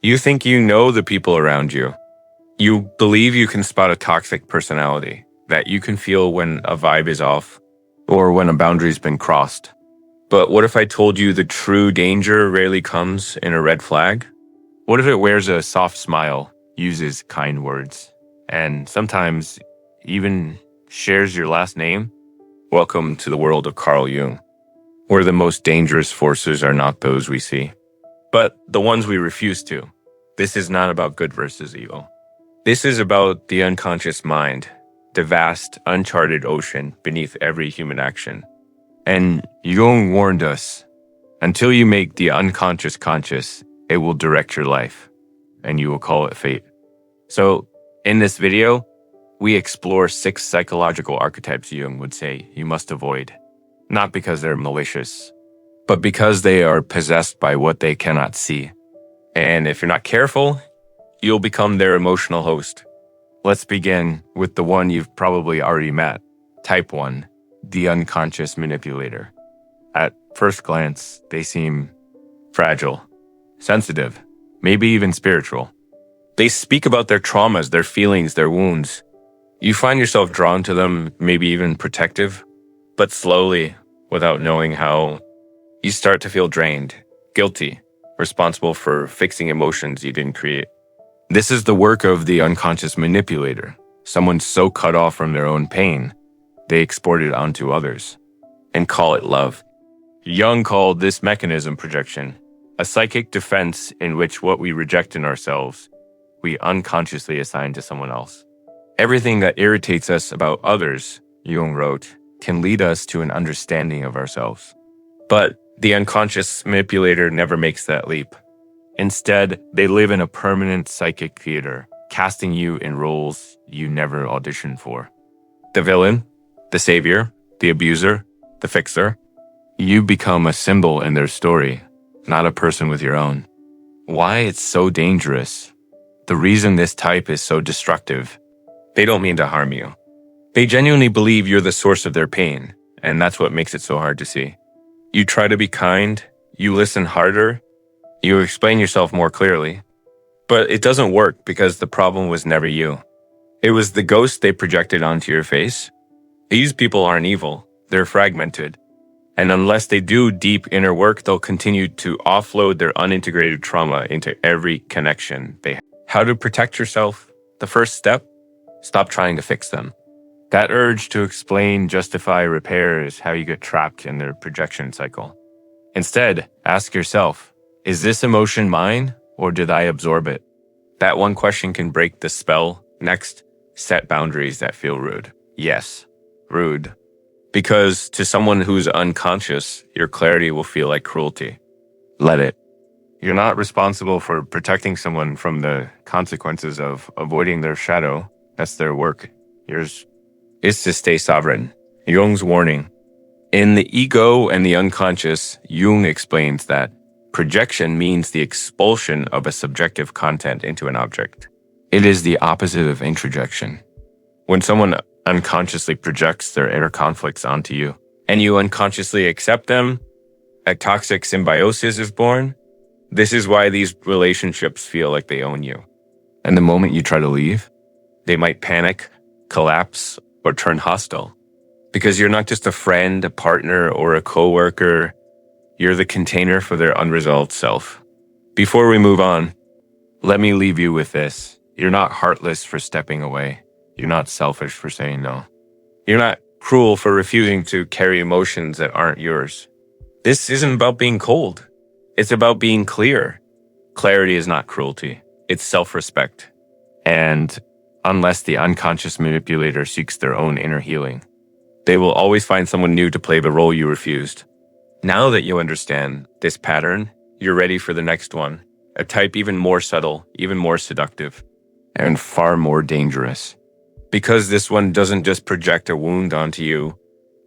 You think you know the people around you. You believe you can spot a toxic personality, that you can feel when a vibe is off or when a boundary's been crossed. But what if I told you the true danger rarely comes in a red flag? What if it wears a soft smile, uses kind words, and sometimes even shares your last name? Welcome to the world of Carl Jung, where the most dangerous forces are not those we see, but the ones we refuse to. This is not about good versus evil. This is about the unconscious mind, the vast, uncharted ocean beneath every human action. And Jung warned us, until you make the unconscious conscious, it will direct your life, and you will call it fate. So, in this video, we explore 6 psychological archetypes Jung would say you must avoid, not because they're malicious, but because they are possessed by what they cannot see. And if you're not careful, you'll become their emotional host. Let's begin with the one you've probably already met, type 1, the unconscious manipulator. At first glance, they seem fragile, sensitive, maybe even spiritual. They speak about their traumas, their feelings, their wounds. You find yourself drawn to them, maybe even protective, but slowly, without knowing how, you start to feel drained, guilty, responsible for fixing emotions you didn't create. This is the work of the unconscious manipulator, someone so cut off from their own pain, they export it onto others and call it love. Jung called this mechanism projection, a psychic defense in which what we reject in ourselves, we unconsciously assign to someone else. Everything that irritates us about others, Jung wrote, can lead us to an understanding of ourselves. But the unconscious manipulator never makes that leap. Instead, they live in a permanent psychic theater, casting you in roles you never auditioned for. The villain, the savior, the abuser, the fixer. You become a symbol in their story, not a person with your own. Why it's so dangerous? The reason this type is so destructive. They don't mean to harm you. They genuinely believe you're the source of their pain, and that's what makes it so hard to see. You try to be kind, you listen harder, you explain yourself more clearly, but it doesn't work because the problem was never you. It was the ghost they projected onto your face. These people aren't evil, they're fragmented. And unless they do deep inner work, they'll continue to offload their unintegrated trauma into every connection they have. How to protect yourself? The first step? Stop trying to fix them. That urge to explain, justify, repair is how you get trapped in their projection cycle. Instead, ask yourself, is this emotion mine or did I absorb it? That one question can break the spell. Next, set boundaries that feel rude. Yes, rude. Because to someone who's unconscious, your clarity will feel like cruelty. Let it. You're not responsible for protecting someone from the consequences of avoiding their shadow. That's their work. Yours is to stay sovereign. Jung's warning. In The Ego and the Unconscious, Jung explains that projection means the expulsion of a subjective content into an object. It is the opposite of introjection. When someone unconsciously projects their inner conflicts onto you, and you unconsciously accept them, a toxic symbiosis is born. This is why these relationships feel like they own you. And the moment you try to leave, they might panic, collapse, or turn hostile. Because you're not just a friend, a partner, or a coworker. You're the container for their unresolved self. Before we move on, let me leave you with this. You're not heartless for stepping away. You're not selfish for saying no. You're not cruel for refusing to carry emotions that aren't yours. This isn't about being cold. It's about being clear. Clarity is not cruelty. It's self-respect. And unless the unconscious manipulator seeks their own inner healing, they will always find someone new to play the role you refused. Now that you understand this pattern, you're ready for the next one, a type even more subtle, even more seductive, and far more dangerous. Because this one doesn't just project a wound onto you,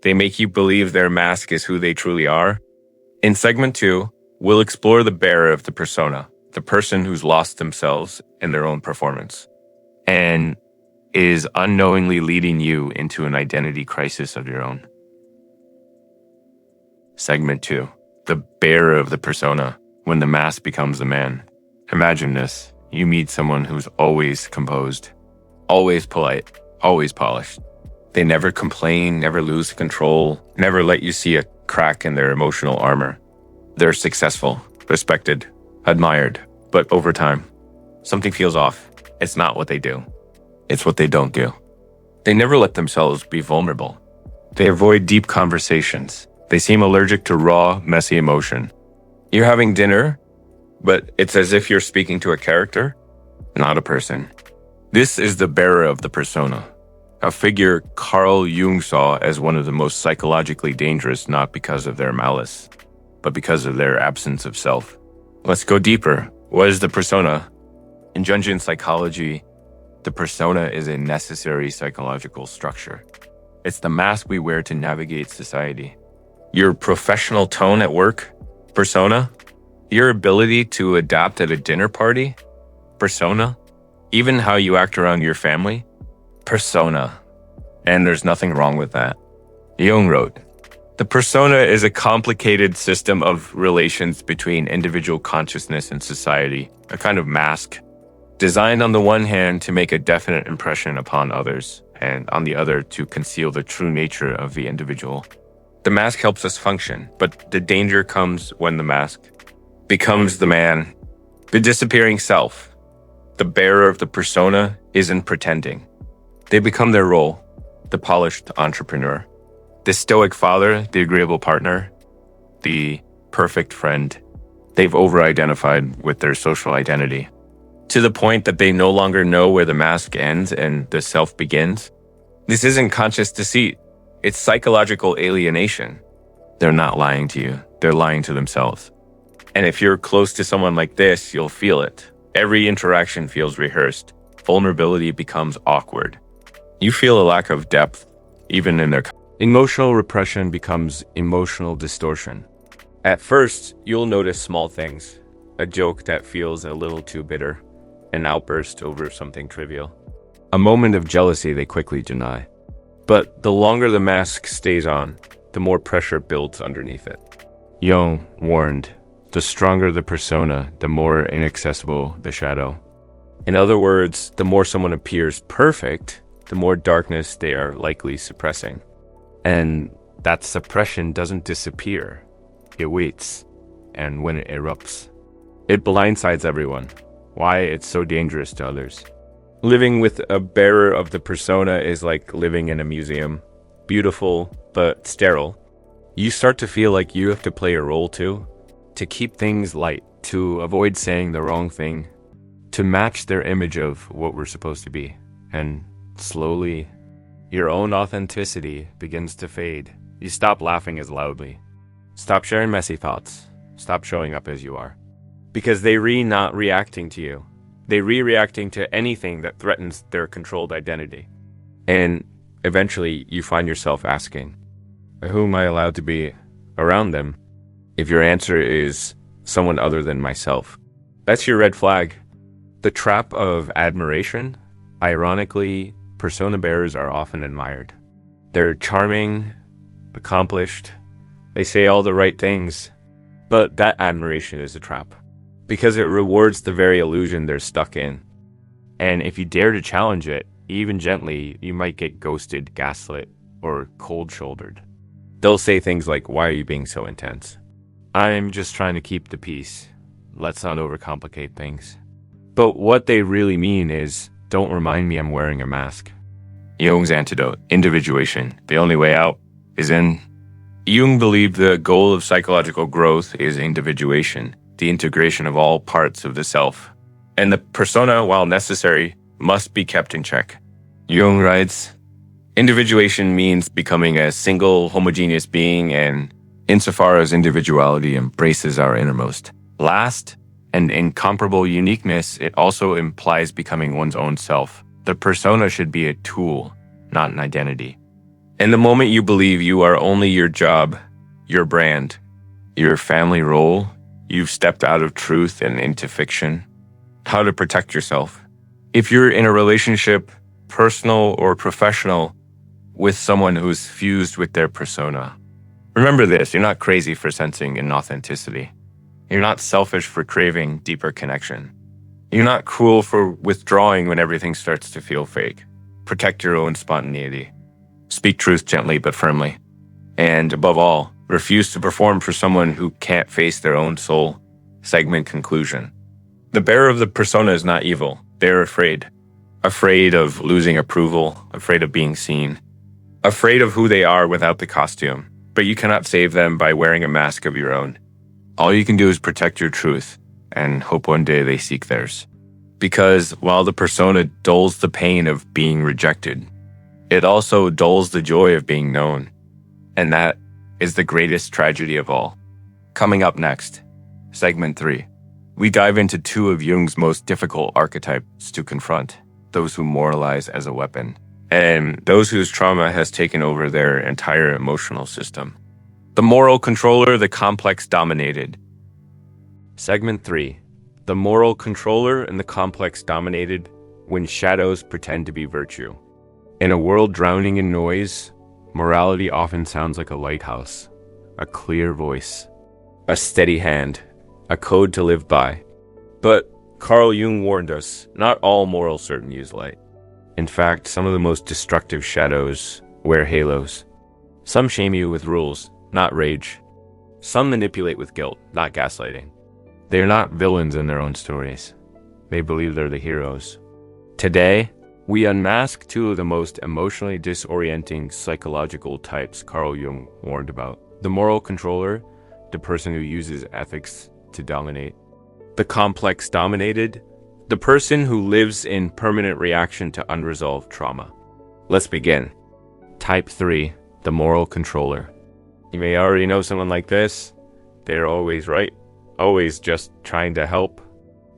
they make you believe their mask is who they truly are. In segment 2, we'll explore the bearer of the persona, the person who's lost themselves in their own performance, and is unknowingly leading you into an identity crisis of your own. Segment 2, the bearer of the persona, when the mask becomes the man. Imagine this. You meet someone who's always composed, always polite, always polished. They never complain, never lose control, never let you see a crack in their emotional armor. They're successful, respected, admired, but over time, something feels off. It's not what they do. It's what they don't do. They never let themselves be vulnerable. They avoid deep conversations. They seem allergic to raw, messy emotion. You're having dinner, but it's as if you're speaking to a character, not a person. This is the bearer of the persona, a figure Carl Jung saw as one of the most psychologically dangerous, not because of their malice, but because of their absence of self. Let's go deeper. What is the persona? In Jungian psychology, the persona is a necessary psychological structure. It's the mask we wear to navigate society. Your professional tone at work, persona. Your ability to adapt at a dinner party, persona. Even how you act around your family, persona. And there's nothing wrong with that. Jung wrote, the persona is a complicated system of relations between individual consciousness and society, a kind of mask, designed on the one hand to make a definite impression upon others, and on the other to conceal the true nature of the individual. The mask helps us function, but the danger comes when the mask becomes the man, the disappearing self. The bearer of the persona isn't pretending. They become their role, the polished entrepreneur, the stoic father, the agreeable partner, the perfect friend. They've over-identified with their social identity, to the point that they no longer know where the mask ends and the self begins. This isn't conscious deceit. It's psychological alienation. They're not lying to you. They're lying to themselves. And if you're close to someone like this, you'll feel it. Every interaction feels rehearsed. Vulnerability becomes awkward. You feel a lack of depth, even in their... Emotional repression becomes emotional distortion. At first, you'll notice small things. A joke that feels a little too bitter. An outburst over something trivial. A moment of jealousy they quickly deny. But the longer the mask stays on, the more pressure builds underneath it. Jung warned, the stronger the persona, the more inaccessible the shadow. In other words, the more someone appears perfect, the more darkness they are likely suppressing. And that suppression doesn't disappear. It waits. And when it erupts, it blindsides everyone. Why it's so dangerous to others. Living with a bearer of the persona is like living in a museum. Beautiful, but sterile. You start to feel like you have to play a role too. To keep things light. To avoid saying the wrong thing. To match their image of what we're supposed to be. And slowly, your own authenticity begins to fade. You stop laughing as loudly. Stop sharing messy thoughts. Stop showing up as you are. Because they not reacting to you. They reacting to anything that threatens their controlled identity. And eventually you find yourself asking, who am I allowed to be around them? If your answer is someone other than myself, that's your red flag. The trap of admiration. Ironically, persona bearers are often admired. They're charming, accomplished. They say all the right things. But that admiration is a trap. Because it rewards the very illusion they're stuck in. And if you dare to challenge it, even gently, you might get ghosted, gaslit, or cold-shouldered. They'll say things like, why are you being so intense? I'm just trying to keep the peace. Let's not overcomplicate things. But what they really mean is, don't remind me I'm wearing a mask. Jung's antidote, individuation. The only way out is in. Jung believed the goal of psychological growth is individuation, the integration of all parts of the self. And the persona, while necessary, must be kept in check. Jung writes, individuation means becoming a single, homogeneous being, and insofar as individuality embraces our innermost, last, and incomparable uniqueness, it also implies becoming one's own self. The persona should be a tool, not an identity. And the moment you believe you are only your job, your brand, your family role, you've stepped out of truth and into fiction. How to protect yourself. If you're in a relationship, personal or professional, with someone who's fused with their persona, remember this, you're not crazy for sensing inauthenticity. You're not selfish for craving deeper connection. You're not cruel for withdrawing when everything starts to feel fake. Protect your own spontaneity. Speak truth gently but firmly. And above all, refuse to perform for someone who can't face their own soul. Segment conclusion. The bearer of the persona is not evil. They're afraid. Afraid of losing approval, afraid of being seen, afraid of who they are without the costume. But you cannot save them by wearing a mask of your own. All you can do is protect your truth and hope one day they seek theirs. Because while the persona dulls the pain of being rejected, it also dulls the joy of being known. And that is the greatest tragedy of all. Coming up next, segment 3. We dive into 2 of Jung's most difficult archetypes to confront, those who moralize as a weapon, and those whose trauma has taken over their entire emotional system. The moral controller, the complex dominated. Segment 3. The moral controller and the complex dominated when shadows pretend to be virtue. In a world drowning in noise, morality often sounds like a lighthouse, a clear voice, a steady hand, a code to live by. But Carl Jung warned us, not all moral certain use light. In fact, some of the most destructive shadows wear halos. Some shame you with rules, not rage. Some manipulate with guilt, not gaslighting. They are not villains in their own stories. They believe they're the heroes. Today, we unmask 2 of the most emotionally disorienting psychological types Carl Jung warned about. The moral controller, the person who uses ethics to dominate. The complex dominated, the person who lives in permanent reaction to unresolved trauma. Let's begin. Type 3, the moral controller. You may already know someone like this. They're always right, always just trying to help,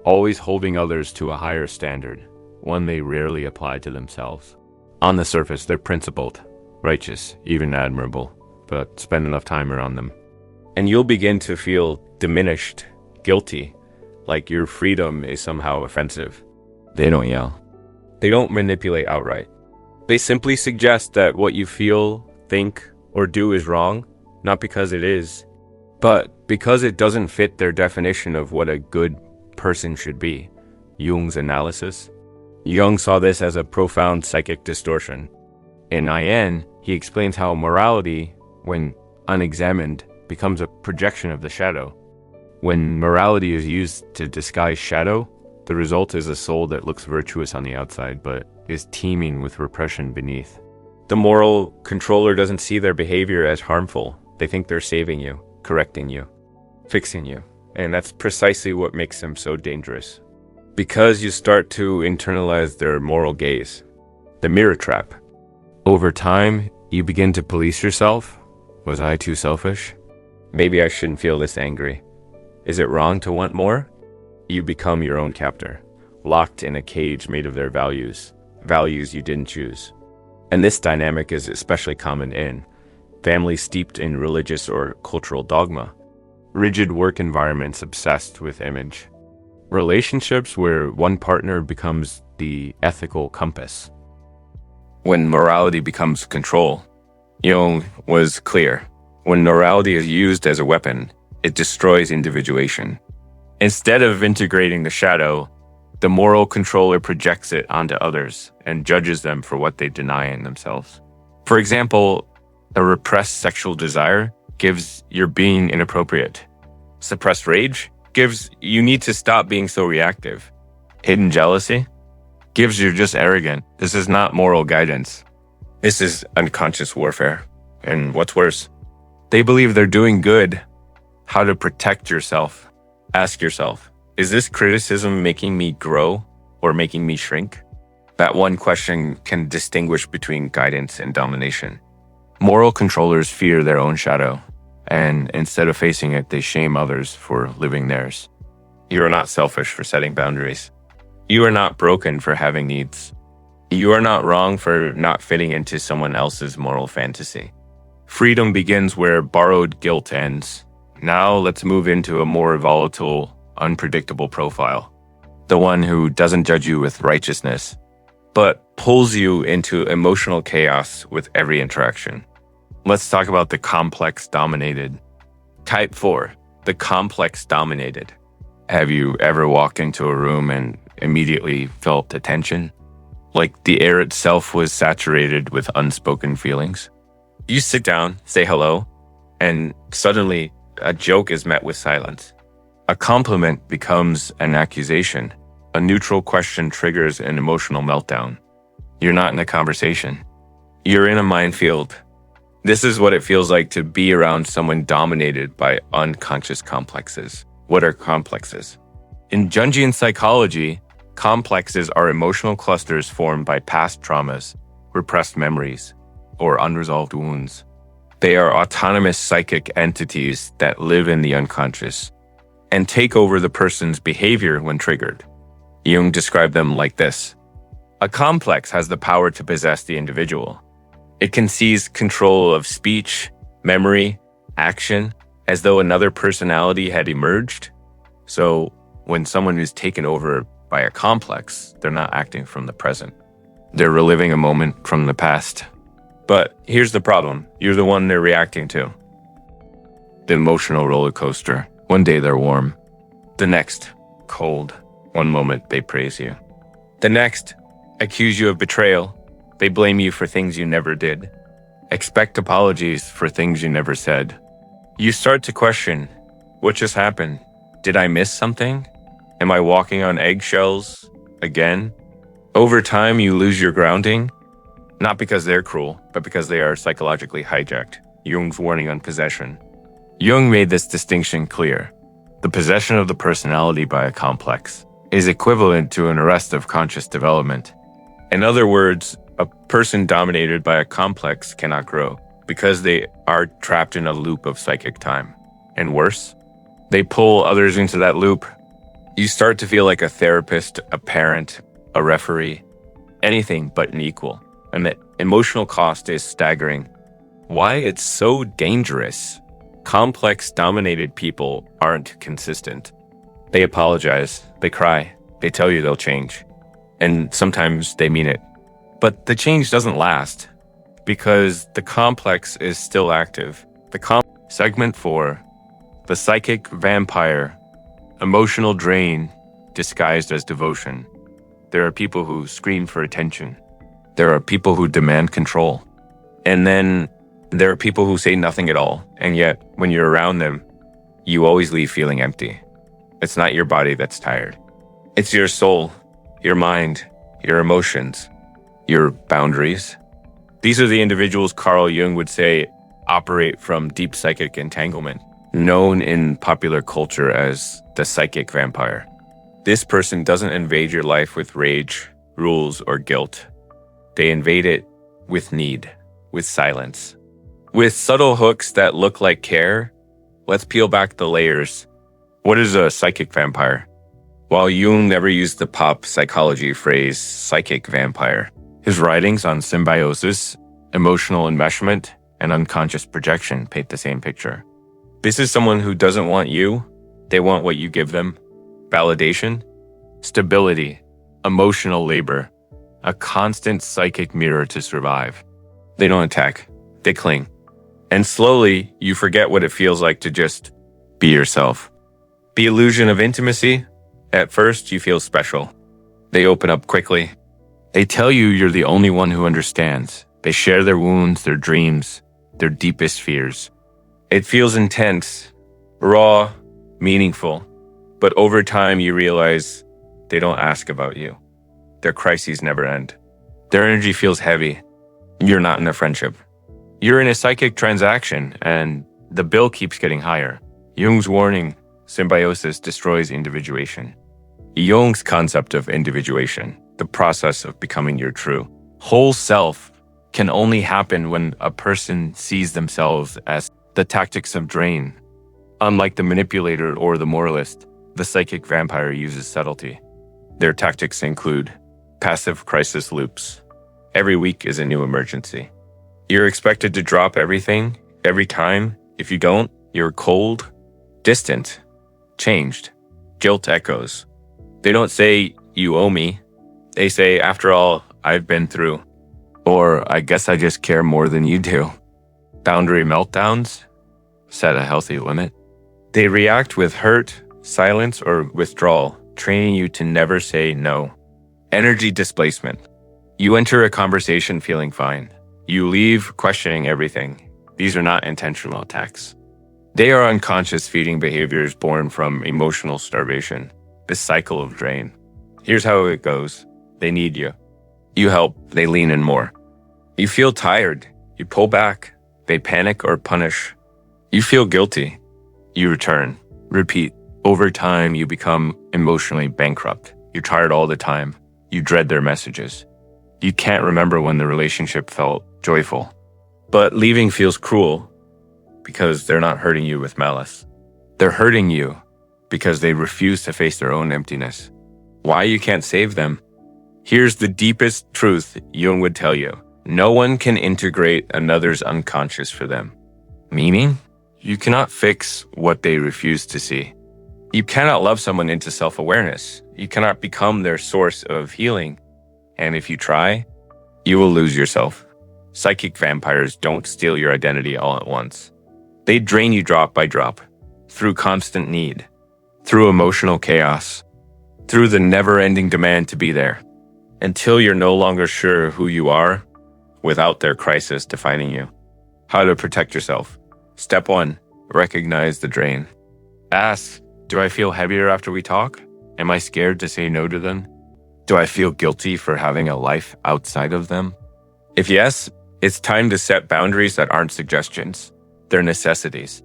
always holding others to a higher standard, one they rarely apply to themselves. On the surface, they're principled, righteous, even admirable, but spend enough time around them, and you'll begin to feel diminished, guilty, like your freedom is somehow offensive. They don't yell. They don't manipulate outright. They simply suggest that what you feel, think, or do is wrong, not because it is, but because it doesn't fit their definition of what a good person should be. Jung's analysis. Jung saw this as a profound psychic distortion. In IN, he explains how morality, when unexamined, becomes a projection of the shadow. When morality is used to disguise shadow, the result is a soul that looks virtuous on the outside, but is teeming with repression beneath. The moral controller doesn't see their behavior as harmful. They think they're saving you, correcting you, fixing you. And that's precisely what makes them so dangerous. Because you start to internalize their moral gaze, the mirror trap. Over time, you begin to police yourself. Was I too selfish? Maybe I shouldn't feel this angry. Is it wrong to want more? You become your own captor, locked in a cage made of their values you didn't choose. And this dynamic is especially common in families steeped in religious or cultural dogma, rigid work environments obsessed with image, relationships where one partner becomes the ethical compass. When morality becomes control, Jung was clear. When morality is used as a weapon, it destroys individuation. Instead of integrating the shadow, the moral controller projects it onto others and judges them for what they deny in themselves. For example, a repressed sexual desire gives you're being inappropriate. Suppressed rage gives you need to stop being so reactive. Hidden jealousy gives you're just arrogant. This is not moral guidance. This is unconscious warfare. And what's worse, they believe they're doing good. How to protect yourself. Ask yourself, is this criticism making me grow or making me shrink? That one question can distinguish between guidance and domination. Moral controllers fear their own shadow, and instead of facing it, they shame others for living theirs. You are not selfish for setting boundaries. You are not broken for having needs. You are not wrong for not fitting into someone else's moral fantasy. Freedom begins where borrowed guilt ends. Now let's move into a more volatile, unpredictable profile. The one who doesn't judge you with righteousness, but pulls you into emotional chaos with every interaction. Let's talk about the complex dominated. Type 4, the complex dominated. Have you ever walked into a room and immediately felt attention, like the air itself was saturated with unspoken feelings. You sit down, say hello, and suddenly a joke is met with silence. A compliment becomes an accusation. A neutral question triggers an emotional meltdown. You're not in a conversation. You're in a minefield. This is what it feels like to be around someone dominated by unconscious complexes. What are complexes? In Jungian psychology, complexes are emotional clusters formed by past traumas, repressed memories, or unresolved wounds. They are autonomous psychic entities that live in the unconscious and take over the person's behavior when triggered. Jung described them like this. A complex has the power to possess the individual. It can seize control of speech, memory, action, as though another personality had emerged. So when someone is taken over by a complex, they're not acting from the present. They're reliving a moment from the past. But here's the problem. You're the one they're reacting to. The emotional roller coaster. One day they're warm. The next, cold. One moment they praise you. The next, accuse you of betrayal. They blame you for things you never did. Expect apologies for things you never said. You start to question, what just happened? Did I miss something? Am I walking on eggshells again? Over time, you lose your grounding, not because they're cruel, but because they are psychologically hijacked. Jung's warning on possession. Jung made this distinction clear. The possession of the personality by a complex is equivalent to an arrest of conscious development. In other words, a person dominated by a complex cannot grow because they are trapped in a loop of psychic time. And worse, they pull others into that loop. You start to feel like a therapist, a parent, a referee, anything but an equal. And the emotional cost is staggering. Why it's so dangerous? Complex dominated people aren't consistent. They apologize, they cry, they tell you they'll change. And sometimes they mean it. But the change doesn't last because the complex is still active. Segment 4, the psychic vampire, emotional drain disguised as devotion. There are people who scream for attention. There are people who demand control. And then there are people who say nothing at all. And yet, when you're around them, you always leave feeling empty. It's not your body that's tired. It's your soul, your mind, your emotions, your boundaries. These are the individuals Carl Jung would say operate from deep psychic entanglement, known in popular culture as the psychic vampire. This person doesn't invade your life with rage, rules, or guilt. They invade it with need, with silence. With subtle hooks that look like care, let's peel back the layers. What is a psychic vampire? While Jung never used the pop psychology phrase psychic vampire, his writings on symbiosis, emotional enmeshment, and unconscious projection paint the same picture. This is someone who doesn't want you, they want what you give them. Validation, stability, emotional labor, a constant psychic mirror to survive. They don't attack, they cling. And slowly, you forget what it feels like to just be yourself. The illusion of intimacy, at first you feel special. They open up quickly. They tell you you're the only one who understands. They share their wounds, their dreams, their deepest fears. It feels intense, raw, meaningful. But over time you realize they don't ask about you. Their crises never end. Their energy feels heavy. You're not in a friendship. You're in a psychic transaction, and the bill keeps getting higher. Jung's warning, symbiosis destroys individuation. Jung's concept of individuation, the process of becoming your true whole self, can only happen when a person sees themselves as the tactics of drain. Unlike the manipulator or the moralist, the psychic vampire uses subtlety. Their tactics include passive crisis loops. Every week is a new emergency. You're expected to drop everything, every time. If you don't, you're cold, distant, changed. Guilt echoes. They don't say, you owe me. They say, after all I've been through. Or, I guess I just care more than you do. Boundary meltdowns? Set a healthy limit. They react with hurt, silence, or withdrawal. training you to never say no. Energy displacement. You enter a conversation feeling fine. You leave questioning everything. These are not intentional attacks. They are unconscious feeding behaviors born from emotional starvation, this cycle of drain. Here's how it goes. They need you. You help, they lean in more. You feel tired. You pull back. They panic or punish. You feel guilty. You return. Repeat. Over time, you become emotionally bankrupt. You're tired all the time. You dread their messages. You can't remember when the relationship felt joyful. But leaving feels cruel because they're not hurting you with malice. They're hurting you because they refuse to face their own emptiness. Why you can't save them? Here's the deepest truth Jung would tell you. No one can integrate another's unconscious for them. Meaning, you cannot fix what they refuse to see. You cannot love someone into self-awareness. You cannot become their source of healing. And if you try, you will lose yourself. Psychic vampires don't steal your identity all at once. They drain you drop by drop, through constant need, through emotional chaos, through the never-ending demand to be there, until you're no longer sure who you are without their crisis defining you. How to protect yourself. Step 1, recognize the drain. Ask, do I feel heavier after we talk? Am I scared to say no to them? Do I feel guilty for having a life outside of them? If yes, it's time to set boundaries that aren't suggestions. They're necessities.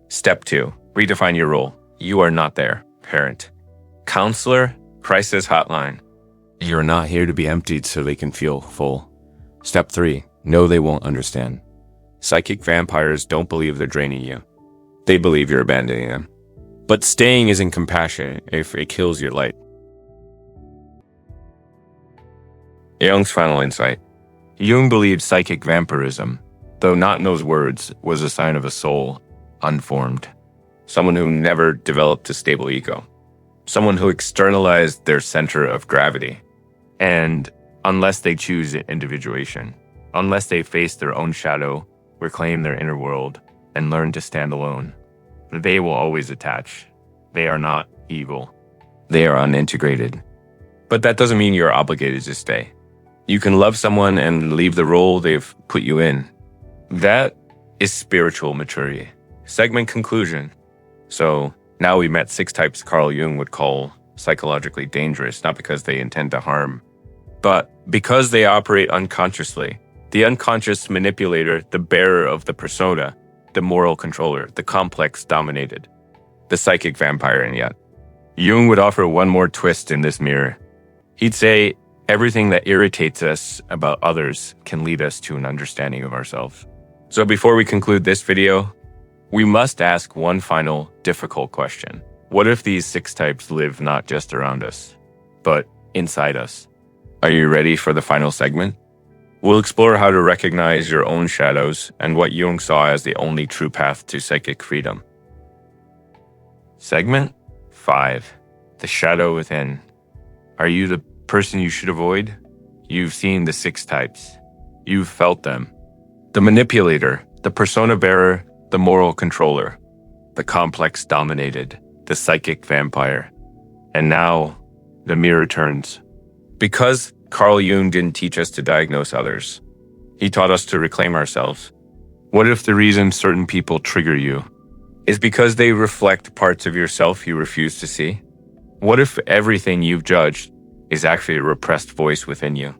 Step 2, redefine your role. You are not their parent. Counselor, crisis hotline. You're not here to be emptied so they can feel full. Step 3, know they won't understand. Psychic vampires don't believe they're draining you. They believe you're abandoning them. But staying isn't compassion if it kills your light. Jung's final insight. Jung believed psychic vampirism, though not in those words, was a sign of a soul unformed. Someone who never developed a stable ego. Someone who externalized their center of gravity. And unless they choose individuation, unless they face their own shadow, reclaim their inner world, and learn to stand alone, they will always attach. They are not evil. They are unintegrated. But that doesn't mean you're obligated to stay. You can love someone and leave the role they've put you in. That is spiritual maturity. Segment conclusion. So now we met 6 types Carl Jung would call psychologically dangerous, not because they intend to harm, but because they operate unconsciously. The unconscious manipulator, the bearer of the persona, the moral controller, the complex dominated, the psychic vampire, and yet. Jung would offer one more twist in this mirror. He'd say, everything that irritates us about others can lead us to an understanding of ourselves. So before we conclude this video, we must ask one final difficult question. What if these 6 types live not just around us, but inside us? Are you ready for the final segment? We'll explore how to recognize your own shadows and what Jung saw as the only true path to psychic freedom. Segment 5. The shadow within. Are you the person you should avoid? You've seen the 6 types. You've felt them. The manipulator, the persona bearer, the moral controller, the complex dominated, the psychic vampire. And now, the mirror turns. Because Carl Jung didn't teach us to diagnose others. He taught us to reclaim ourselves. What if the reason certain people trigger you is because they reflect parts of yourself you refuse to see? What if everything you've judged is actually a repressed voice within you,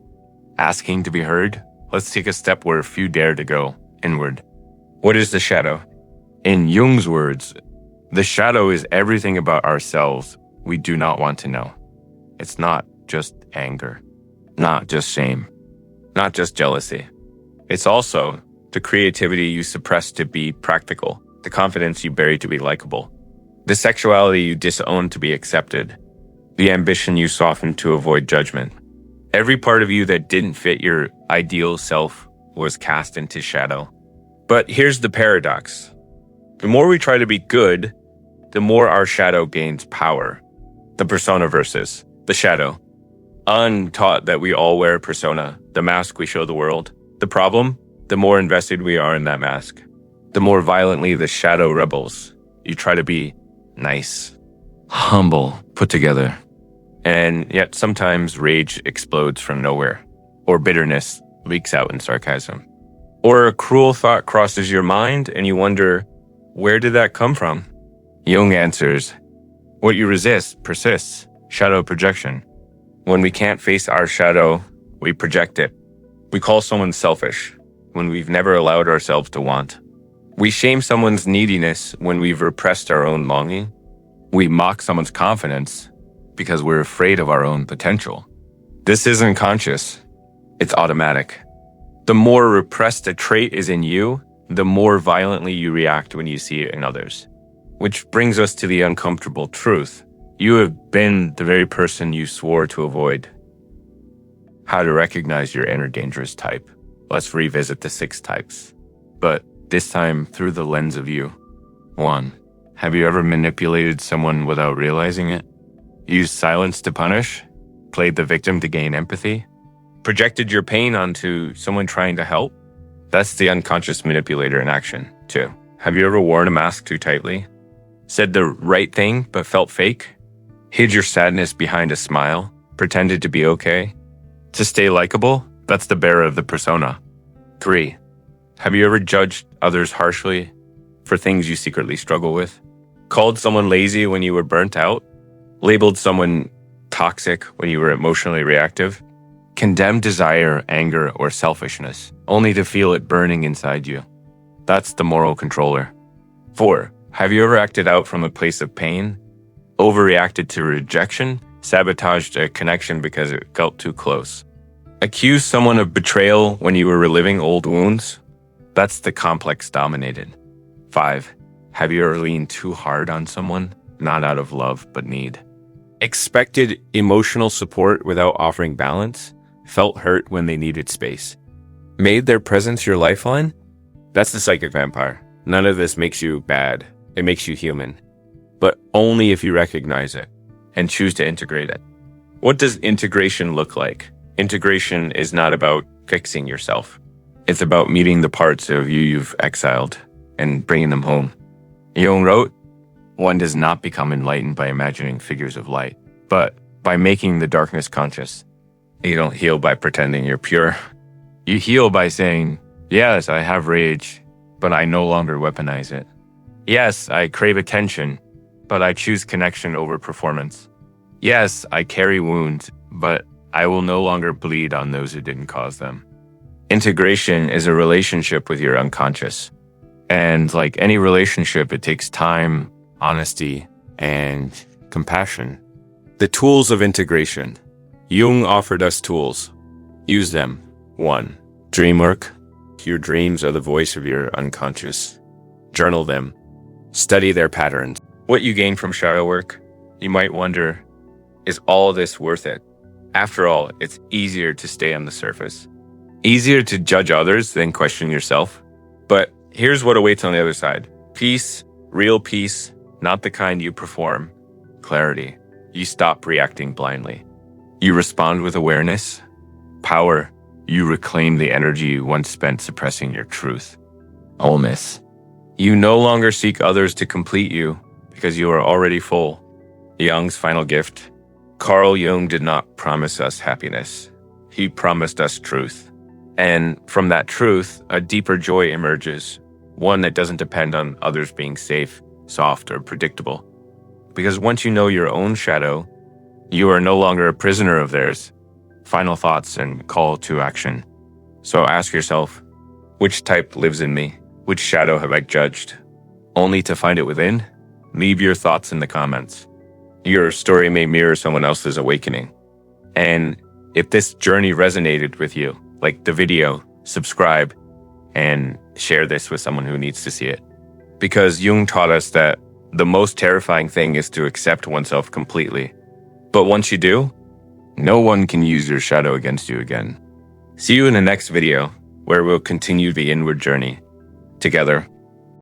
asking to be heard? Let's take a step where few dare to go, inward. What is the shadow? In Jung's words, the shadow is everything about ourselves we do not want to know. It's not just anger, not just shame, not just jealousy. It's also the creativity you suppress to be practical, the confidence you bury to be likable, the sexuality you disown to be accepted, the ambition you soften to avoid judgment. Every part of you that didn't fit your ideal self was cast into shadow. But here's the paradox. The more we try to be good, the more our shadow gains power. The persona versus the shadow. Untaught that we all wear a persona, the mask we show the world. The problem? The more invested we are in that mask, the more violently the shadow rebels. You try to be nice, humble, put together. And yet sometimes rage explodes from nowhere, or bitterness leaks out in sarcasm. Or a cruel thought crosses your mind and you wonder, where did that come from? Jung answers, what you resist persists, shadow projection. When we can't face our shadow, we project it. We call someone selfish when we've never allowed ourselves to want. We shame someone's neediness when we've repressed our own longing. We mock someone's confidence because we're afraid of our own potential. This isn't conscious, it's automatic. The more repressed a trait is in you, the more violently you react when you see it in others. Which brings us to the uncomfortable truth. You have been the very person you swore to avoid. How to recognize your inner dangerous type. Let's revisit the 6 types, but this time through the lens of you. 1. Have you ever manipulated someone without realizing it? Used silence to punish? Played the victim to gain empathy? Projected your pain onto someone trying to help? That's the unconscious manipulator in action. 2. Have you ever worn a mask too tightly? Said the right thing but felt fake? Hid your sadness behind a smile? Pretended to be okay? To stay likable? That's the bearer of the persona. 3. Have you ever judged others harshly for things you secretly struggle with? Called someone lazy when you were burnt out? Labeled someone toxic when you were emotionally reactive? Condemned desire, anger, or selfishness, only to feel it burning inside you. That's the moral controller. 4. Have you ever acted out from a place of pain? Overreacted to rejection? Sabotaged a connection because it felt too close? Accused someone of betrayal when you were reliving old wounds? That's the complex dominated. 5. Have you ever leaned too hard on someone, not out of love, but need? Expected emotional support without offering balance? Felt hurt when they needed space? Made their presence your lifeline? That's the psychic vampire. None of this makes you bad. It makes you human. But only if you recognize it and choose to integrate it. What does integration look like? Integration is not about fixing yourself. It's about meeting the parts of you you've exiled and bringing them home. Jung wrote, one does not become enlightened by imagining figures of light, but by making the darkness conscious. You don't heal by pretending you're pure. You heal by saying, yes, I have rage, but I no longer weaponize it. Yes, I crave attention, but I choose connection over performance. Yes, I carry wounds, but I will no longer bleed on those who didn't cause them. Integration is a relationship with your unconscious. And like any relationship, it takes time, honesty, and compassion. The tools of integration. Jung offered us tools. Use them. 1. Dream work. Your dreams are the voice of your unconscious. Journal them. Study their patterns. What you gain from shadow work, you might wonder, is all this worth it? After all, it's easier to stay on the surface. Easier to judge others than question yourself. But here's what awaits on the other side. Peace, real peace, not the kind you perform. Clarity. You stop reacting blindly. You respond with awareness. Power. You reclaim the energy you once spent suppressing your truth. Wholeness. You no longer seek others to complete you because you are already full. Jung's final gift. Carl Jung did not promise us happiness. He promised us truth. And from that truth, a deeper joy emerges, one that doesn't depend on others being safe, soft, or predictable. Because once you know your own shadow, you are no longer a prisoner of theirs. Final thoughts and call to action. So ask yourself, which type lives in me? Which shadow have I judged? Only to find it within? Leave your thoughts in the comments. Your story may mirror someone else's awakening. And if this journey resonated with you, like the video, subscribe, and share this with someone who needs to see it. Because Jung taught us that the most terrifying thing is to accept oneself completely. But once you do, no one can use your shadow against you again. See you in the next video, where we'll continue the inward journey together.